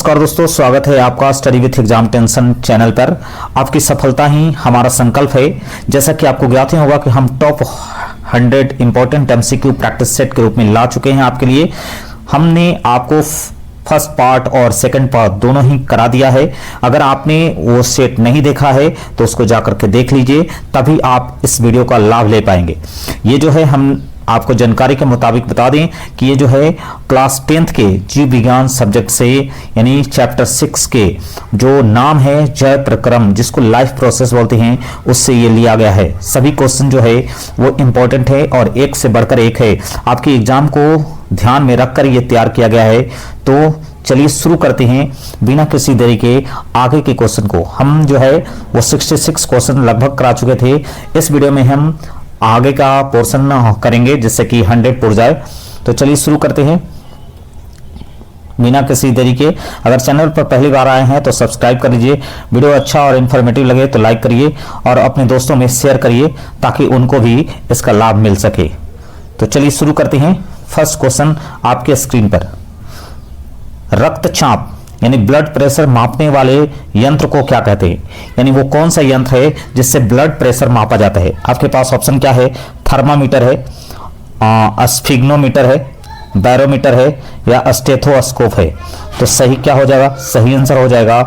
नमस्कार दोस्तों, स्वागत है आपका study with exam tension channel पर। आपकी सफलता ही हमारा संकल्प है। जैसा कि आपको ज्ञात ही होगा कि हम top 100 important MCQ practice set के रूप में ला चुके हैं आपके लिए। हमने आपको फर्स्ट पार्ट और सेकंड पार्ट दोनों ही करा दिया है। अगर आपने वो सेट नहीं देखा है तो उसको जाकर के देख लीजिए, तभी आप इस वीडियो का लाभ ले पाएंगे। ये जो है हम आपको जानकारी के मुताबिक बता दें कि ये जो है क्लास 10th के जीव विज्ञान सब्जेक्ट से यानी चैप्टर 6 के जो नाम है जय प्रक्रम, जिसको लाइफ प्रोसेस बोलते हैं, उससे ये लिया गया है। सभी क्वेश्चन जो है वो इंपॉर्टेंट है और एक से बढ़कर एक है। आपके एग्जाम को ध्यान में रखकर ये तैयार किया गया है। तो चलिए शुरू करते हैं बिना किसी देरी के आगे के क्वेश्चन को। हम जो है वो 66 क्वेश्चन लगभग करा चुके थे। इस वीडियो में हम आगे का पोर्शन करेंगे जिससे कि 100 पुर जाए। तो चलिए शुरू करते हैं बिना किसी देरी के। अगर चैनल पर पहली बार आए हैं तो सब्सक्राइब कर लीजिए। वीडियो अच्छा और इन्फॉर्मेटिव लगे तो लाइक करिए और अपने दोस्तों में शेयर करिए ताकि उनको भी इसका लाभ मिल सके। तो चलिए शुरू करते हैं। फर्स्ट क्वेश्चन आपके स्क्रीन पर, रक्तचाप यानी ब्लड प्रेशर मापने वाले यंत्र को क्या कहते हैं? यानी वो कौन सा यंत्र है जिससे ब्लड प्रेशर मापा जाता है? आपके पास ऑप्शन क्या है? थर्मामीटर है, स्फिग्नोमीटर है, बैरोमीटर है या स्टेथोस्कोप है। तो सही क्या हो जाएगा? सही आंसर हो जाएगा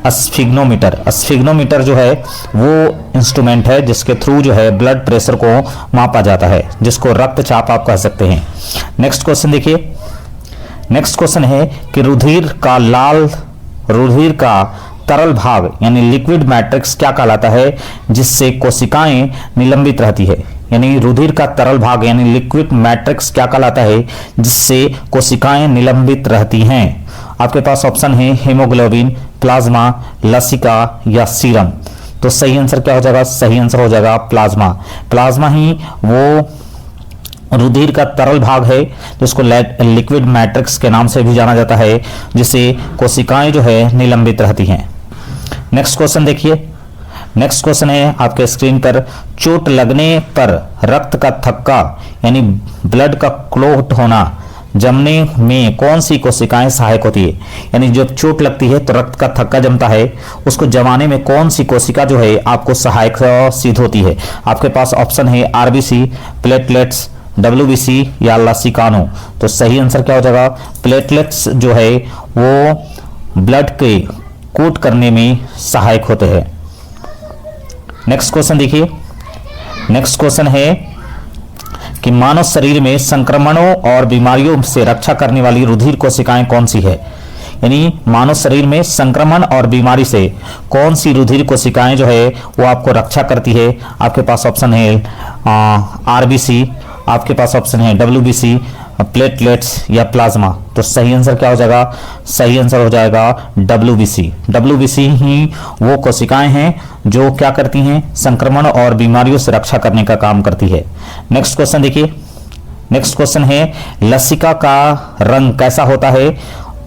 स्फिग्नोमीटर। स्फिग्नोमीटर जो है वो इंस्ट्रूमेंट है जिसके थ्रू जो है ब्लड प्रेशर को मापा जाता है, जिसको रक्तचाप आप कह सकते हैं। नेक्स्ट क्वेश्चन देखिए। नेक्स्ट क्वेश्चन है कि रुधिर का तरल भाग यानी लिक्विड मैट्रिक्स क्या कहलाता है जिससे कोशिकाएं निलंबित रहती है? यानी रुधिर का तरल भाग यानी लिक्विड मैट्रिक्स क्या कहलाता है जिससे कोशिकाएं निलंबित रहती हैं? आपके पास ऑप्शन है हीमोग्लोबिन, प्लाज्मा, लसिका या सीरम। तो सही आंसर क्या हो जाएगा? सही आंसर हो जाएगा प्लाज्मा। प्लाज्मा ही वो रुधिर का तरल भाग है जिसको लिक्विड मैट्रिक्स के नाम से भी जाना जाता है, जिससे कोशिकाएं जो है निलंबित रहती हैं। नेक्स्ट क्वेश्चन देखिए। नेक्स्ट क्वेश्चन है आपके स्क्रीन पर, चोट लगने पर रक्त का थक्का यानी ब्लड का क्लॉट होना जमने में कौन सी कोशिकाएं सहायक होती है? यानी जब चोट लगती है तो रक्त का थक्का जमता है, उसको जमाने में कौन सी कोशिका जो है आपको सहायक सिद्ध होती है? आपके पास ऑप्शन है आरबीसी, प्लेटलेट्स, WBC या लसिकानो। तो सही आंसर क्या हो जाएगा? प्लेटलेट्स जो है वो ब्लड के कोट करने में सहायक होते हैं। नेक्स्ट क्वेश्चन देखिए। नेक्स्ट क्वेश्चन है कि मानव शरीर में संक्रमणों और बीमारियों से रक्षा करने वाली रुधिर कोशिकाएं कौन सी है? यानी मानव शरीर में संक्रमण और बीमारी से कौन सी रुधिर कोशिकाएं जो है वो आपको रक्षा करती है? आपके पास ऑप्शन है आरबीसी, आपके पास ऑप्शन है WBC, प्लेटलेट्स या प्लाज्मा। तो सही आंसर क्या हो जाएगा? सही आंसर हो जाएगा WBC। WBC ही वो कोशिकाएं हैं जो क्या करती हैं? संक्रमण और बीमारियों से रक्षा करने का काम करती है। नेक्स्ट क्वेश्चन देखिए। नेक्स्ट क्वेश्चन है, लसिका का रंग कैसा होता है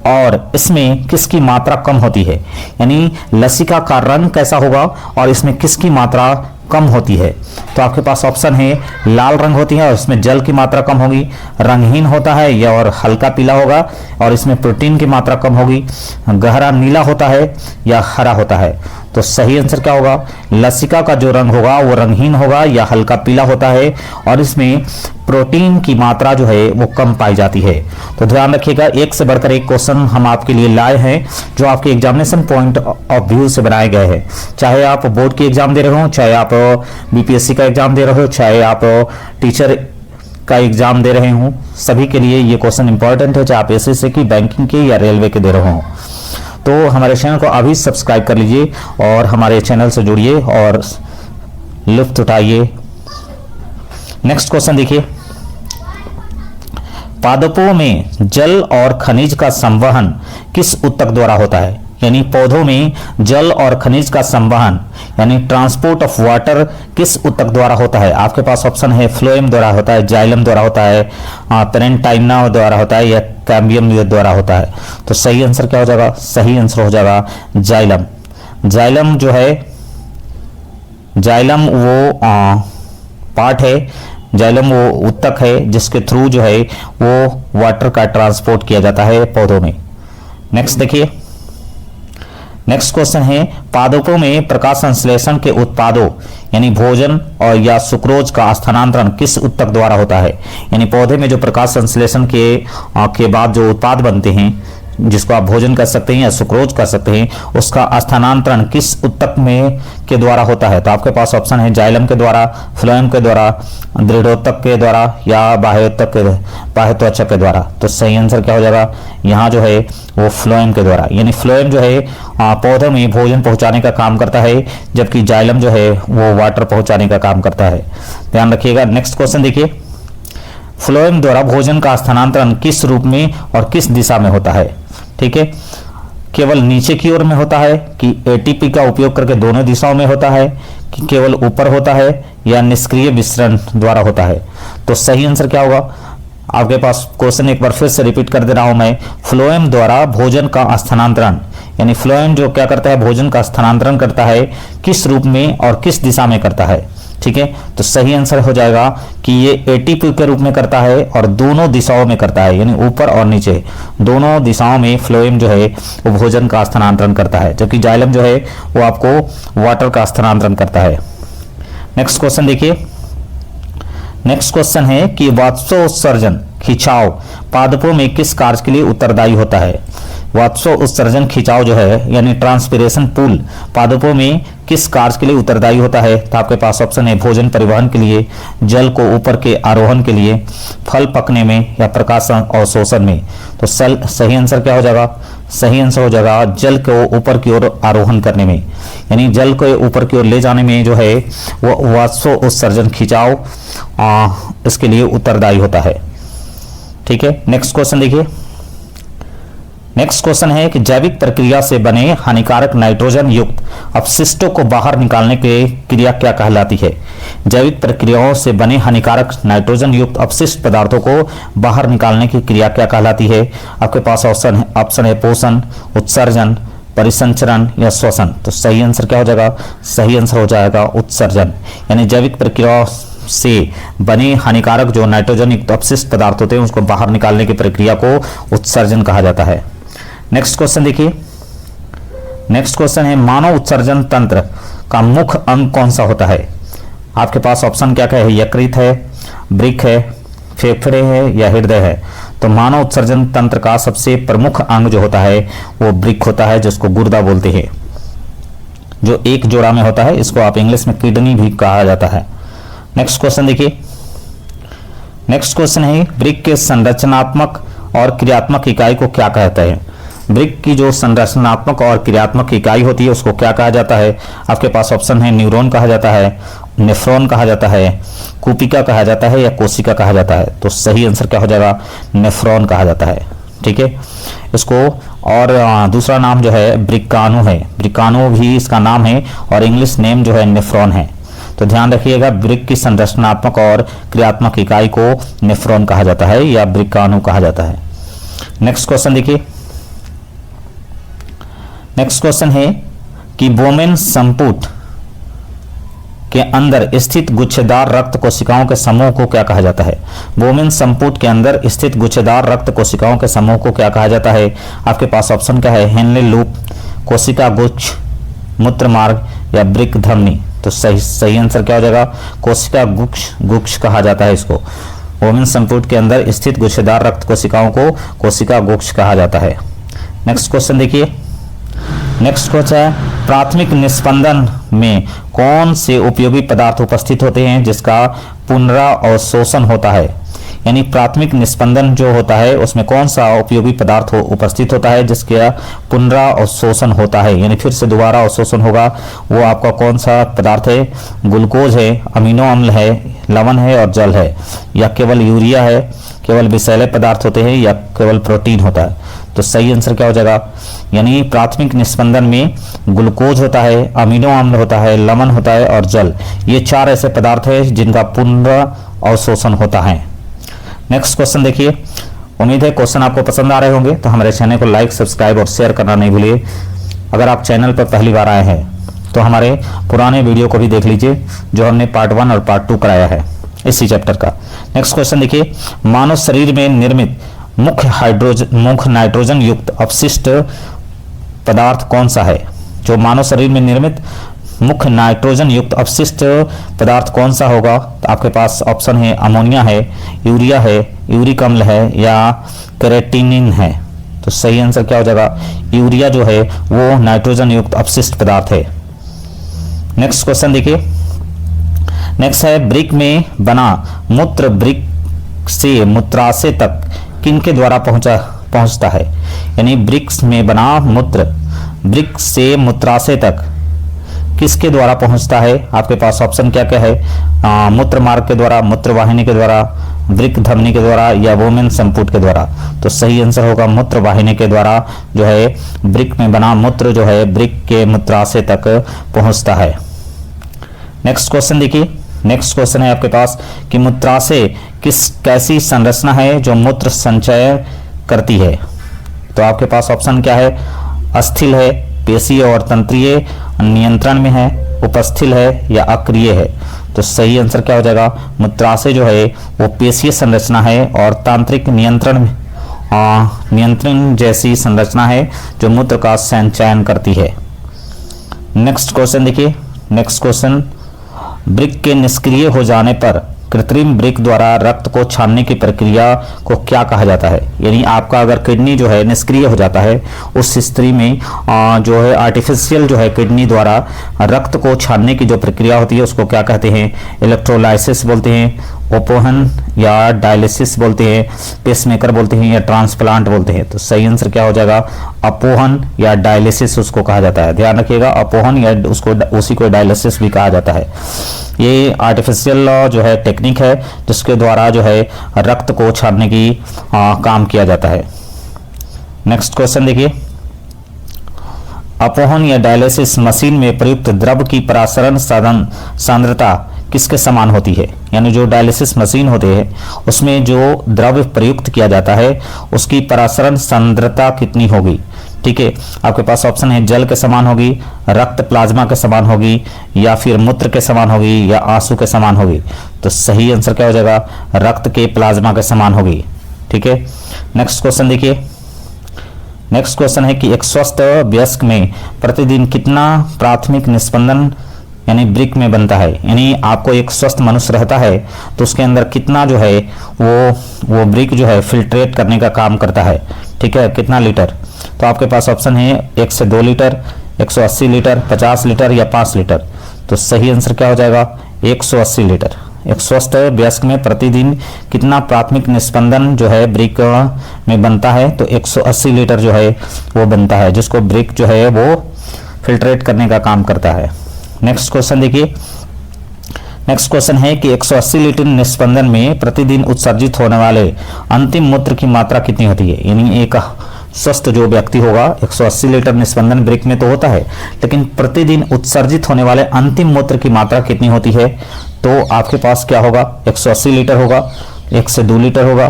और इसमें किसकी मात्रा कम होती है? यानी लसिका का रंग कैसा होगा और इसमें किसकी मात्रा कम होती है? तो आपके पास ऑप्शन है लाल रंग होती है और इसमें जल की मात्रा कम होगी, रंगहीन होता है या और हल्का पीला होगा और इसमें प्रोटीन की मात्रा कम होगी, गहरा नीला होता है या हरा होता है। तो सही आंसर क्या होगा? लसिका का जो रंग होगा वो रंगहीन होगा या हल्का पीला होता है और इसमें प्रोटीन की मात्रा जो है वो कम पाई जाती है। तो ध्यान रखिएगा, एक से बढ़कर एक क्वेश्चन हम आपके लिए लाए हैं जो आपके एग्जामिनेशन पॉइंट ऑफ व्यू से बनाए गए हैं। चाहे आप बोर्ड की एग्जाम दे रहे हो, चाहे आप BPSC का एग्जाम दे रहे हो, चाहे आप टीचर का एग्जाम दे रहे हो, सभी के लिए ये क्वेश्चन इंपॉर्टेंट है, चाहे आप SSC की, बैंकिंग के या रेलवे के दे रहे हो। तो हमारे चैनल को अभी सब्सक्राइब कर लीजिए और हमारे चैनल से जुड़िए और लुत्फ उठाइए। नेक्स्ट क्वेश्चन देखिए। पादपों में जल और खनिज का संवहन किस ऊतक द्वारा होता है? यानी पौधों में जल और खनिज का संवहन यानी ट्रांसपोर्ट ऑफ वाटर किस ऊतक द्वारा होता है? आपके पास ऑप्शन है फ्लोएम द्वारा होता है, जाइलम द्वारा होता है, पेरेंटाइना द्वारा होता है या कैम्बियम द्वारा होता है। तो सही आंसर क्या हो जाएगा? सही आंसर हो जाएगा जाइलम। जाइलम जो है, जाइलम वो पार्ट है, जाइलम वो ऊतक है जिसके थ्रू जो है वो वाटर का ट्रांसपोर्ट किया जाता है पौधों में। नेक्स्ट देखिए। नेक्स्ट क्वेश्चन है पादपों में प्रकाश संश्लेषण के उत्पादों यानी भोजन और या सुक्रोज का स्थानांतरण किस ऊतक द्वारा होता है। यानी पौधे में जो प्रकाश संश्लेषण के बाद जो उत्पाद बनते हैं, जिसको आप भोजन कर सकते हैं या सुक्रोज कर सकते हैं, उसका स्थानांतरण किस ऊतक में के द्वारा होता है। तो आपके पास ऑप्शन है जाइलम के द्वारा, फ्लोएम के द्वारा, दृढ़ोतक के द्वारा या बाह्य त्वचा के द्वारा। तो सही आंसर क्या हो जाएगा यहाँ जो है वो फ्लोएम के द्वारा। यानी फ्लोएम जो है पौधों में भोजन पहुंचाने का काम करता है, जबकि जाइलम जो है वो वाटर पहुंचाने का काम करता है। ध्यान रखिएगा। नेक्स्ट क्वेश्चन देखिए, फ्लोएम द्वारा भोजन का स्थानांतरण किस रूप में और किस दिशा में होता है। ठीक है, केवल नीचे की ओर में होता है कि एटीपी का उपयोग करके दोनों दिशाओं में होता है, कि केवल ऊपर होता है या निष्क्रिय विसरण द्वारा होता है। तो सही आंसर क्या होगा, आपके पास क्वेश्चन एक बार फिर से रिपीट कर दे रहा हूं मैं। फ्लोएम द्वारा भोजन का स्थानांतरण, यानी फ्लोएम जो क्या करता है भोजन का स्थानांतरण करता है, किस रूप में और किस दिशा में करता है। ठीक है, तो सही आंसर हो जाएगा कि ये एटीपी के रूप में करता है और दोनों दिशाओं में करता है, यानी ऊपर और नीचे दोनों दिशाओं में फ्लोएम जो है वो भोजन का स्थानांतरण करता है, जबकि जाइलम जो है वो आपको वाटर का स्थानांतरण करता है। नेक्स्ट क्वेश्चन देखिए। नेक्स्ट क्वेश्चन है कि वाष्पोत्सर्जन खिंचाव पादपों में किस कार्य के लिए उत्तरदायी होता है। वाष्पोत्सर्जन खिंचाव जो है यानी ट्रांसपिरेशन पूल पादपों में किस कार्य के लिए उत्तरदायी होता है। तो आपके पास ऑप्शन है भोजन परिवहन के लिए, जल को ऊपर के आरोहण के लिए, फल पकने में या प्रकाश अवशोषण में। तो सही आंसर क्या हो जाएगा, सही आंसर हो जाएगा जल को ऊपर की ओर आरोहण करने में, यानी जल को ऊपर की ओर ले जाने में जो है वो वाष्पोत्सर्जन खिंचाव इसके लिए उत्तरदायी होता है। ठीक है, नेक्स्ट क्वेश्चन देखिए। नेक्स्ट क्वेश्चन है कि जैविक प्रक्रिया से बने हानिकारक नाइट्रोजन युक्त अपशिष्टों को बाहर निकालने की क्रिया क्या कहलाती है। जैविक प्रक्रियाओं से बने हानिकारक नाइट्रोजन युक्त अपशिष्ट पदार्थों को बाहर निकालने की क्रिया क्या कहलाती है। आपके पास ऑप्शन है पोषण, उत्सर्जन, परिसंचरण या श्वसन। तो सही आंसर क्या हो जाएगा, सही आंसर हो जाएगा उत्सर्जन। यानी जैविक प्रक्रिया से बने हानिकारक जो नाइट्रोजन युक्त अपशिष्ट पदार्थ होते हैं उसको बाहर निकालने की प्रक्रिया को उत्सर्जन कहा जाता है। नेक्स्ट क्वेश्चन देखिए। नेक्स्ट क्वेश्चन है मानव उत्सर्जन तंत्र का मुख्य अंग कौन सा होता है। आपके पास ऑप्शन क्या क्या है, यकृत है, वृक्क है, फेफड़े है या हृदय है। तो मानव उत्सर्जन तंत्र का सबसे प्रमुख अंग जो होता है वो वृक्क होता है, जिसको गुर्दा बोलते हैं, जो एक जोड़ा में होता है। इसको आप इंग्लिश में किडनी भी कहा जाता है। नेक्स्ट क्वेश्चन देखिए। नेक्स्ट क्वेश्चन है वृक्क के संरचनात्मक और क्रियात्मक इकाई को क्या कहते हैं। वृक्क की जो संरचनात्मक और क्रियात्मक इकाई होती है उसको क्या कहा जाता है। आपके पास ऑप्शन है न्यूरॉन कहा जाता है, नेफ्रॉन कहा जाता है, कूपिका कहा जाता है या कोशिका कहा जाता है। तो सही आंसर क्या हो जाएगा, नेफ्रॉन कहा जाता है। ठीक है, इसको और दूसरा नाम जो है वृक्काणु है, वृक्काणु भी इसका नाम है और इंग्लिश नेम जो है नेफ्रॉन है। तो ध्यान रखिएगा वृक्क की संरचनात्मक और क्रियात्मक इकाई को नेफ्रॉन कहा जाता है या वृक्काणु कहा जाता है। नेक्स्ट क्वेश्चन देखिए। नेक्स्ट क्वेश्चन है कि बोमेन संपुट के अंदर स्थित गुच्छेदार रक्त कोशिकाओं के समूह को क्या कहा जाता है। बोमेन संपुट के अंदर स्थित गुच्छेदार रक्त कोशिकाओं के समूह को क्या कहा जाता है। आपके पास ऑप्शन क्या है, हेनले लूप, कोशिका गुच्छ, मूत्र मार्ग या वृक्क धमनी। तो सही आंसर क्या हो जाएगा, कोशिका गुच्छ कहा जाता है इसको। बोमेन संपुट के अंदर स्थित गुच्छेदार रक्त कोशिकाओं को कोशिका गुच्छ कहा जाता है। नेक्स्ट क्वेश्चन देखिए। नेक्स्ट क्वेश्चन है प्राथमिक निस्पंदन में कौन से उपयोगी पदार्थ उपस्थित होते हैं जिसका पुनरावशोषण होता है। यानी प्राथमिक निस्पंदन जो होता है उसमें कौन सा उपयोगी पदार्थ उपस्थित होता है जिसका पुनरावशोषण होता है, यानी फिर से दोबारा अवशोषण होगा। वो आपका कौन सा पदार्थ है, ग्लूकोज है, अमीनो अम्ल है, लवण है और जल है, या केवल यूरिया है, केवल विषैले पदार्थ होते हैं या केवल प्रोटीन होता है। तो सही आंसर क्या हो जाएगा, यानी प्राथमिक निस्पंदन में ग्लूकोज होता है, अमीनो अम्ल होता है, लवण होता है और जल, ये चार ऐसे पदार्थ हैं जिनका पुनरावशोषण होता है। नेक्स्ट क्वेश्चन देखिए। उम्मीद है क्वेश्चन आपको पसंद आ रहे होंगे, तो हमारे चैनल को लाइक, सब्सक्राइब और शेयर करना नहीं भूलिए। अगर आप चैनल पर पहली बार आए हैं तो हमारे पुराने वीडियो को भी देख लीजिए जो हमने पार्ट 1 और पार्ट 2 कराया है इसी चैप्टर का। नेक्स्ट क्वेश्चन देखिए। मानव शरीर में निर्मित मुख्य नाइट्रोजन युक्त अपशिष्ट पदार्थ कौन सा है। जो मानव शरीर में निर्मित मुख्य नाइट्रोजन युक्त अपशिष्ट पदार्थ कौन सा होगा? तो आपके पास ऑप्शन है अमोनिया है, यूरिया है, यूरिक अम्ल है या क्रेटिनिन है। तो सही आंसर क्या हो जाएगा? यूरिया जो है वो नाइट्रोजन युक्त अपशिष्ट पदार्थ है। नेक्स्ट क्वेश्चन देखिए, नेक्स्ट है ब्रिक में बना मूत्र ब्रिक से मूत्राशय तक किनके द्वारा पहुंचता है? यानी ब्रिक्स में बना मूत्र ब्रिक से मूत्राशय तक किसके द्वारा पहुंचता है? आपके पास ऑप्शन क्या क्या है? मूत्र मार्ग के द्वारा, मूत्र वाहिनी के द्वारा, ब्रिक धमनी के द्वारा या वोमेन संपुट के द्वारा। तो सही आंसर होगा मूत्र वाहिनी के द्वारा जो है ब्रिक में बना मूत्र जो है ब्रिक के मूत्राशय तक पहुंचता है। नेक्स्ट क्वेश्चन देखिए, नेक्स्ट क्वेश्चन है आपके पास कि मूत्राशय कैसी संरचना है जो मूत्र संचय करती है? तो आपके पास ऑप्शन क्या है? अस्थिल है, पेशीय और तंत्रीय नियंत्रण में है, उपस्थिल है या अक्रिय है। तो सही आंसर क्या हो जाएगा? मूत्राशय जो है वो पेशीय संरचना है और तांत्रिक नियंत्रण जैसी संरचना है जो मूत्र का संचयन करती है। नेक्स्ट क्वेश्चन देखिए, नेक्स्ट क्वेश्चन, ब्रिक के निष्क्रिय हो जाने पर कृत्रिम ब्रिक द्वारा रक्त को छानने की प्रक्रिया को क्या कहा जाता है? यानी आपका अगर किडनी जो है निष्क्रिय हो जाता है, उस स्थिति में जो है आर्टिफिशियल जो है किडनी द्वारा रक्त को छानने की जो प्रक्रिया होती है उसको क्या कहते हैं? इलेक्ट्रोलाइसिस बोलते हैं, ओपोहन या डायलिसिस बोलते हैं, पेसमेकर बोलते हैं या ट्रांसप्लांट बोलते हैं। तो सही आंसर क्या हो जाएगा? अपोहन या डायलिसिस उसको कहा जाता है। ध्यान रखिएगा, अपोहन या उसी को डायलिसिस भी कहा जाता है। ये आर्टिफिशियल जो है टेक्निक है जिसके द्वारा जो है रक्त को छानने की काम किया जाता है। नेक्स्ट क्वेश्चन देखिए, अपोहन या डायलिसिस मशीन में प्रयुक्त द्रव की परासरण साधन सांद्रता किसके समान होती है? यानी जो डायलिसिस मशीन होते हैं उसमें जो द्रव प्रयुक्त किया जाता है उसकी परासरण सांद्रता कितनी होगी? ठीक है, आपके पास ऑप्शन है जल के समान होगी, रक्त प्लाज्मा के समान होगी या फिर मूत्र के समान होगी या आंसू के समान होगी। तो सही आंसर क्या हो जाएगा? रक्त के प्लाज्मा के समान होगी। ठीक है, नेक्स्ट क्वेश्चन देखिए, नेक्स्ट क्वेश्चन है कि एक स्वस्थ वयस्क में प्रतिदिन कितना प्राथमिक निस्पंदन यानी ब्रिक में बनता है? यानी आपको एक स्वस्थ मनुष्य रहता है तो उसके अंदर कितना जो है वो ब्रिक जो है फिल्ट्रेट करने का काम करता है। ठीक है, कितना लीटर? तो आपके पास ऑप्शन है 1 से 2 लीटर, 180 लीटर, 50 लीटर या 5 लीटर। तो सही आंसर क्या हो जाएगा? 180 लीटर। एक स्वस्थ वयस्क में प्रतिदिन कितना प्राथमिक निस्पंदन जो है ब्रिक में बनता है? तो 180 लीटर जो है वो बनता है, जिसको ब्रिक जो है वो फिल्ट्रेट करने का काम करता है। नेक्स्ट क्वेश्चन देखिए, नेक्स्ट क्वेश्चन है कि 180 लीटर निस्पंदन में प्रतिदिन उत्सर्जित होने वाले अंतिम मूत्र की मात्रा कितनी होती है? यानी एक स्वस्थ जो व्यक्ति होगा 180 लीटर निस्पंदन ब्रिक में तो होता है, लेकिन प्रतिदिन उत्सर्जित होने वाले अंतिम मूत्र की मात्रा कितनी होती है? तो आपके पास क्या होगा? 180 लीटर होगा, 1 से 2 लीटर होगा,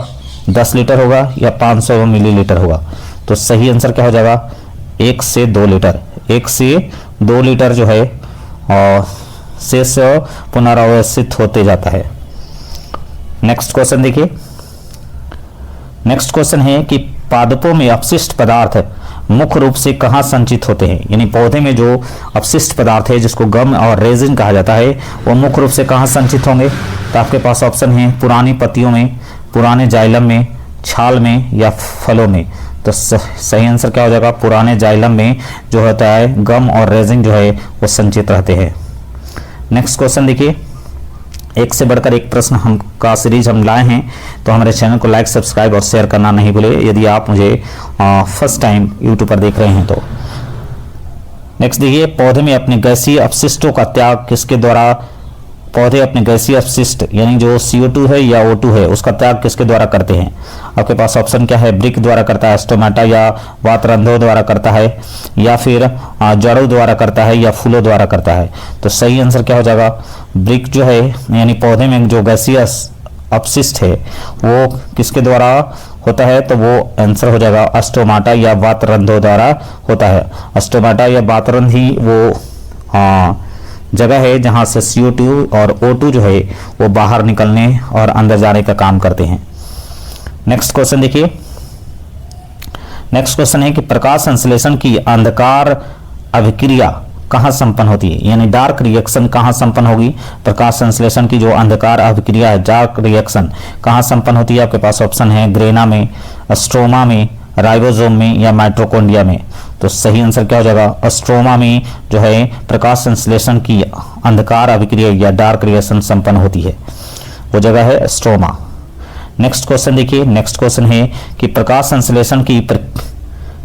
10 लीटर होगा या 500 मिलीलीटर होगा। तो सही आंसर क्या हो जाएगा? 1 से 2 लीटर। 1 से 2 लीटर जो है और शेष पुनरावसित होते जाता है। नेक्स्ट क्वेश्चन देखिए, नेक्स्ट क्वेश्चन है कि पादपों में अपशिष्ट पदार्थ मुख्य रूप से कहाँ संचित होते हैं? यानी पौधे में जो अपशिष्ट पदार्थ है जिसको गम और रेजिन कहा जाता है वो मुख्य रूप से कहाँ संचित होंगे? तो आपके पास ऑप्शन है पुरानी पत्तियों में, पुराने जाइलम में, छाल में या फलों में। तो सही आंसर क्या हो जाएगा? पुराने जाइलम में जो होता है गम और रेजिन जो है वो संचित रहते हैं। नेक्स्ट क्वेश्चन देखिए, एक से बढ़कर एक प्रश्न का सीरीज हम लाए हैं, तो हमारे चैनल को लाइक, सब्सक्राइब और शेयर करना नहीं भूले यदि आप मुझे फर्स्ट टाइम यूट्यूब पर देख रहे हैं तो। नेक्स्ट देखिए, पौधे में अपने गैसीय अपशिष्टों का त्याग किसके द्वारा? पौधे अपने गैसीय अपशिष्ट यानी जो CO2 है या O2 है उसका त्याग किसके द्वारा करते हैं? आपके पास ऑप्शन क्या है? ब्रिक द्वारा करता है, स्टोमेटा या वातरंधों द्वारा करता है या फिर जड़ों द्वारा करता है या फूलों द्वारा करता है। तो सही आंसर क्या हो जाएगा? ब्रिक जो है यानी पौधे में जो गैसीय अपशिष्ट है वो किसके द्वारा होता है? तो वो आंसर हो जाएगा स्टोमेटा या वातरंधों द्वारा होता है। स्टोमेटा या वातरंध ही वो जगह है जहां से CO2 और O2 जो है वो बाहर निकलने और अंदर जाने का काम करते हैं। नेक्स्ट क्वेश्चन देखिए, नेक्स्ट क्वेश्चन है कि प्रकाश संश्लेषण की अंधकार अभिक्रिया कहाँ संपन्न होती है, यानी डार्क रिएक्शन कहाँ संपन्न होगी, प्रकाश संश्लेषण की जो अंधकार अभिक्रिया है डार्क रिएक्शन कहाँ संपन्न होती है। आपके पास ऑप्शन है ग्रेना में, स्ट्रोमा में, राइबोसोम में या माइटोकॉन्ड्रिया में। तो सही आंसर क्या हो जाएगा, स्ट्रोमा में जो है प्रकाश संश्लेषण की अंधकार अभिक्रिया या डार्क रिएक्शन संपन्न होती है, वो जगह है स्ट्रोमा। नेक्स्ट क्वेश्चन देखिए, नेक्स्ट क्वेश्चन है कि प्रकाश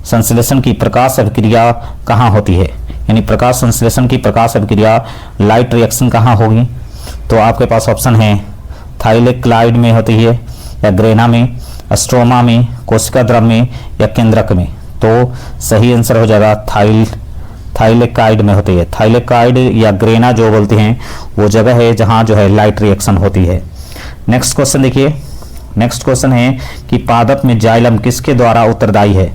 संश्लेषण की प्रकाश अभिक्रिया कहाँ होती है, यानी प्रकाश संश्लेषण की प्रकाश अभिक्रिया लाइट रिएक्शन कहाँ होगी। तो आपके पास ऑप्शन है थाइलेक्लाइड में होती है या ग्रेना में, स्ट्रोमा में, कोशिका द्रव में या केंद्रक में। तो सही आंसर हो जाएगा थाइलेकाइड में होती है। थाइलेकाइड या ग्रेना जो बोलते हैं वो जगह है जहाँ जो है लाइट रिएक्शन होती है। नेक्स्ट क्वेश्चन देखिए, नेक्स्ट क्वेश्चन है कि पादप में जाइलम किसके द्वारा उत्तरदायी है।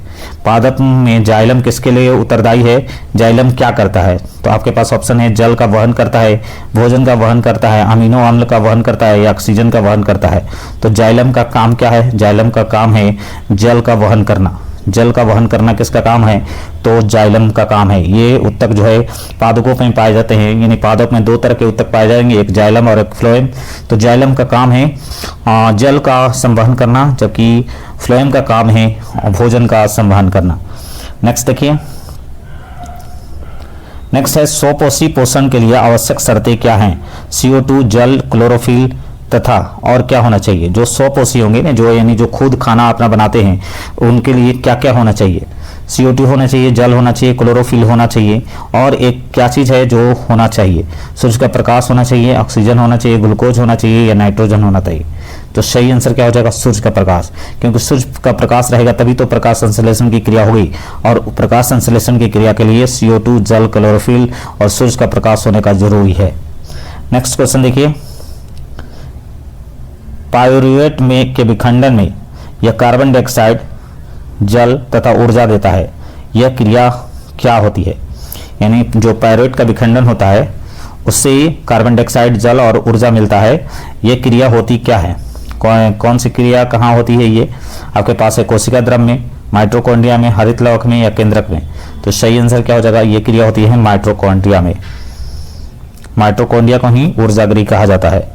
पादप में जाइलम किसके लिए उत्तरदायी है, जाइलम क्या करता है। तो आपके पास ऑप्शन है जल का वहन करता है, भोजन का वहन करता है, अमीनो अम्ल का वहन करता है या ऑक्सीजन का वहन करता है। तो जाइलम का काम क्या है, जाइलम का काम है जल का वहन करना। जल का वहन करना किसका काम है, तो जाइलम का काम है। ये उत्तक जो है पादपों में पाए जाते हैं, यानी पादप में दो तरह के उत्तक पाए जाएंगे, एक जाइलम और एक फ्लोएम। तो जाइलम का काम है जल का संवहन करना, जबकि फ्लोएम का काम है भोजन का संवहन करना। नेक्स्ट देखिए, नेक्स्ट है स्वपोषी पोषण के लिए आवश्यक शर्तें क्या हैं। CO2, जल, क्लोरोफिल तथा और क्या होना चाहिए। जो स्वपोषी होंगे ना, जो यानी जो खुद खाना अपना बनाते हैं, उनके लिए क्या क्या होना चाहिए। CO2 होना चाहिए, जल होना चाहिए, क्लोरोफिल होना चाहिए और एक क्या चीज़ है जो होना चाहिए, सूर्य का प्रकाश होना चाहिए, ऑक्सीजन होना चाहिए, ग्लूकोज होना चाहिए या नाइट्रोजन होना चाहिए। तो सही आंसर क्या हो जाएगा, सूर्य का प्रकाश, क्योंकि सूर्य का प्रकाश रहेगा तभी तो प्रकाश संश्लेषण की क्रिया होगी और प्रकाश संश्लेषण की क्रिया के लिए CO2, जल, क्लोरोफिल और सूर्य का प्रकाश होने का जरूरी है। नेक्स्ट क्वेश्चन देखिए, पाइरूवेट में के विखंडन में यह कार्बन डाइऑक्साइड, जल तथा ऊर्जा देता है। यह क्रिया क्या होती है, यानी जो पाइरूवेट का विखंडन होता है उससे कार्बन डाइऑक्साइड, जल और ऊर्जा मिलता है। यह क्रिया होती क्या है, कौन सी क्रिया कहाँ होती है। ये आपके पास है कोशिका द्रव में, माइटोकॉन्ड्रिया में, हरित लवक में या केंद्रक में। तो सही आंसर क्या हो जाएगा, ये क्रिया होती है माइटोकॉन्ड्रिया में। माइटोकॉन्ड्रिया को ही ऊर्जागृह कहा जाता है।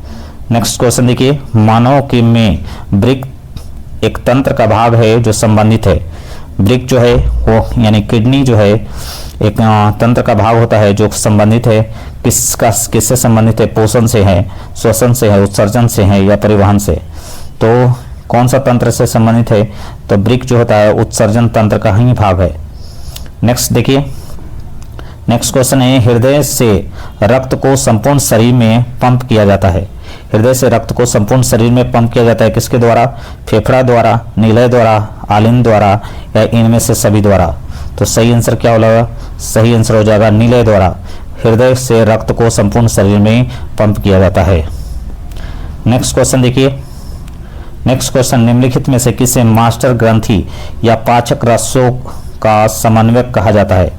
नेक्स्ट क्वेश्चन देखिए, मानव के में वृक्क एक तंत्र का भाग है जो संबंधित है। वृक्क जो है वो यानी किडनी जो है एक तंत्र का भाग होता है जो संबंधित है किससे संबंधित है, पोषण से है, श्वसन से है, उत्सर्जन से है या परिवहन से। तो कौन सा तंत्र से संबंधित है, तो वृक्क जो होता है उत्सर्जन तंत्र का ही भाग है। नेक्स्ट देखिए, नेक्स्ट क्वेश्चन है, हृदय से रक्त को संपूर्ण शरीर में पंप किया जाता है। हृदय से रक्त को संपूर्ण शरीर में पंप किया जाता है किसके द्वारा, फेफड़ा द्वारा, नीलय द्वारा, आलिन द्वारा या इनमें से सभी द्वारा। तो सही आंसर क्या होगा, सही आंसर हो जाएगा नीलय द्वारा। हृदय से रक्त को संपूर्ण शरीर में पंप किया जाता है। नेक्स्ट क्वेश्चन देखिए, नेक्स्ट क्वेश्चन, निम्नलिखित में से किसे मास्टर ग्रंथि या पाचक रसों का समन्वयक कहा जाता है,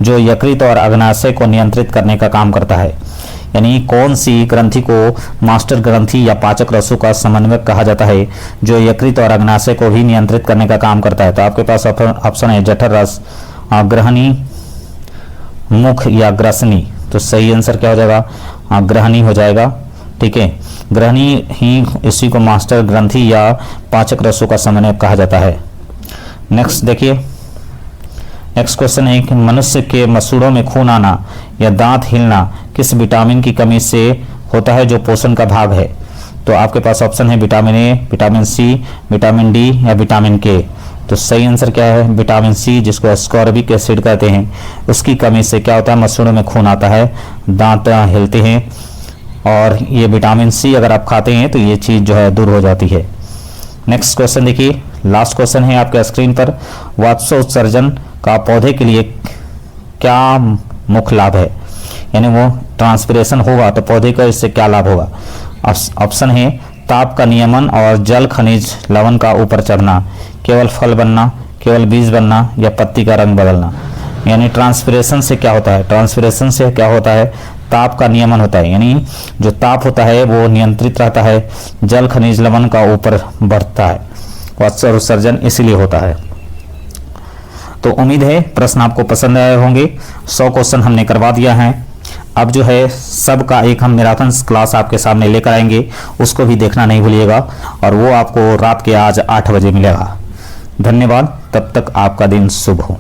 जो यकृत और अग्नाशय को नियंत्रित करने का काम करता है। यानी कौन सी ग्रंथि को मास्टर ग्रंथि या पाचक रसों का समन्वयक कहा जाता है, जो यकृत और अग्नाशय को भी नियंत्रित करने का काम करता है। तो आपके पास ऑप्शन है जठर रस, ग्रहणी, मुख या ग्रसनी। तो सही आंसर क्या हो जाएगा, ग्रहणी हो जाएगा। ठीक है, ग्रहणी ही इसी को मास्टर ग्रंथि या पाचक रसों का समन्वयक कहा जाता है। नेक्स्ट देखिए, नेक्स्ट क्वेश्चन है कि मनुष्य के मसूड़ों में खून आना या दांत हिलना किस विटामिन की कमी से होता है जो पोषण का भाग है। तो आपके पास ऑप्शन है vitamin A, vitamin C, vitamin D या विटामिन के। तो सही आंसर क्या है, विटामिन सी, जिसको एस्कॉर्बिक एसिड कहते हैं, उसकी कमी से क्या होता है, मसूड़ों में खून आता है, दांत हिलते हैं और ये विटामिन सी अगर आप खाते हैं तो ये चीज़ जो है दूर हो जाती है। नेक्स्ट क्वेश्चन देखिए, लास्ट क्वेश्चन है आपके स्क्रीन पर, वाष्पोत्सर्जन का पौधे के लिए क्या मुख्य लाभ है, यानी वो ट्रांसपिरेशन होगा तो पौधे का इससे क्या लाभ होगा। ऑप्शन है ताप का नियमन और जल खनिज लवण का ऊपर चढ़ना, केवल फल बनना, केवल बीज बनना या पत्ती का रंग बदलना। यानी ट्रांसपिरेशन से क्या होता है, ट्रांसपिरेशन से क्या होता है, ताप का नियमन होता है, यानी जो ताप होता है वो नियंत्रित रहता है, जल खनिज लवण का ऊपर बढ़ता है, वाष्पोत्सर्जन इसीलिए होता है। तो उम्मीद है प्रश्न आपको पसंद आए होंगे। 100 क्वेश्चन हमने करवा दिया है। अब जो है सबका एक हम मैराथन क्लास आपके सामने लेकर आएंगे, उसको भी देखना नहीं भूलिएगा, और वो आपको रात के आज 8 बजे मिलेगा। धन्यवाद, तब तक आपका दिन शुभ हो।